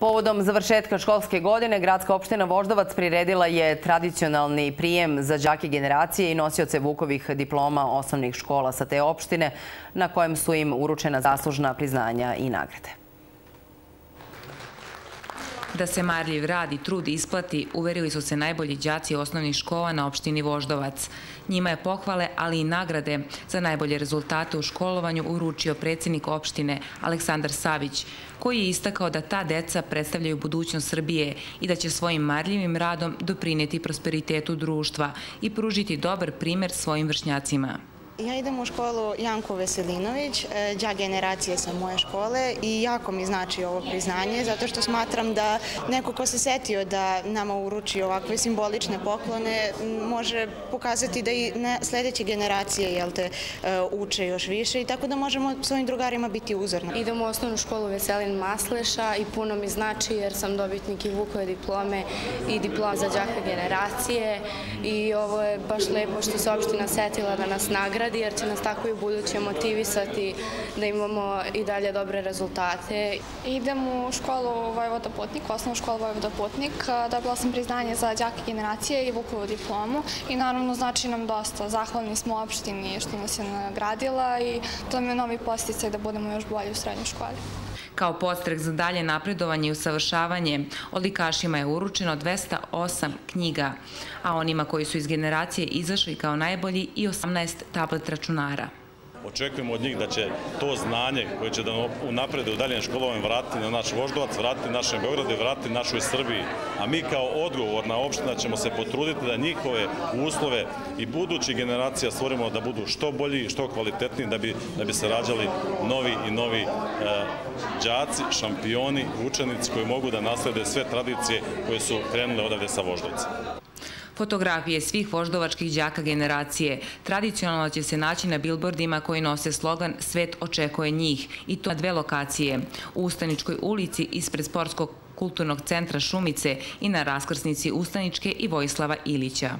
Povodom završetka školske godine, gradska opština Voždovac priredila je tradicionalni prijem za đake generacije i nosioce Vukovih diploma osnovnih škola sa te opštine, na kojem su im uručena zaslužna priznanja i nagrade. Da se marljiv rad i trud isplati, uverili su se najbolji đaci osnovnih škola na opštini Voždovac. Njima je pohvale, ali i nagrade za najbolje rezultate u školovanju uručio predsjednik opštine Aleksandar Savić, koji je istakao da ta deca predstavljaju budućnost Srbije i da će svojim marljivim radom doprinijeti prosperitetu društva i pružiti dobar primer svojim vršnjacima. Ja idem u školu Janko Veselinović, đak generacije sa moje škole i jako mi znači ovo priznanje zato što smatram da neko ko se setio da nama uruči ovakve simbolične poklone može pokazati da i sljedeće generacije uče još više i tako da možemo svojim drugarima biti uzorni. Idem u osnovnu školu Veselin Masleša i puno mi znači jer sam dobitnik i Vukove diplome i diploma za đaka generacije i ovo je baš lepo što se opština setila da nas nagradi jer će nas tako i u buduće motivisati da imamo i dalje dobre rezultate. Idem u školu Vojvoda Putnik, osnovnu školu Vojvoda Putnik. Dobila sam priznanje za đake generacije i Vukovu diplomu i naravno znači nam dosta. Zahvalni smo opštini što nas je nagradila i to nam je novi podsticaj da budemo još bolji u srednjoj školi. Kao podstrek za dalje napredovanje i usavršavanje, odlikašima je uručeno 208 knjiga, a onima koji su iz generacije izašli kao najbolji i 18 tablet računara. Očekujemo od njih da će to znanje koje će da unaprede u daljem školovanju vratiti na naš Voždovac, vratiti našem Beogradu i vratiti našoj Srbiji. A mi kao odgovorna opština ćemo se potruditi da njihove uslove i budući generacija stvorimo da budu što bolji i što kvalitetniji da bi se rađali novi i novi đaci, šampioni, učenici koji mogu da naslede sve tradicije koje su krenule odavde sa Voždovca. Fotografije svih voždovačkih đaka generacije tradicionalno će se naći na bilbordima koji nose slogan "Svet očekuje njih" i to na dve lokacije, u Ustaničkoj ulici ispred Sportskog kulturnog centra Šumice i na raskrsnici Ustaničke i Vojislava Ilića.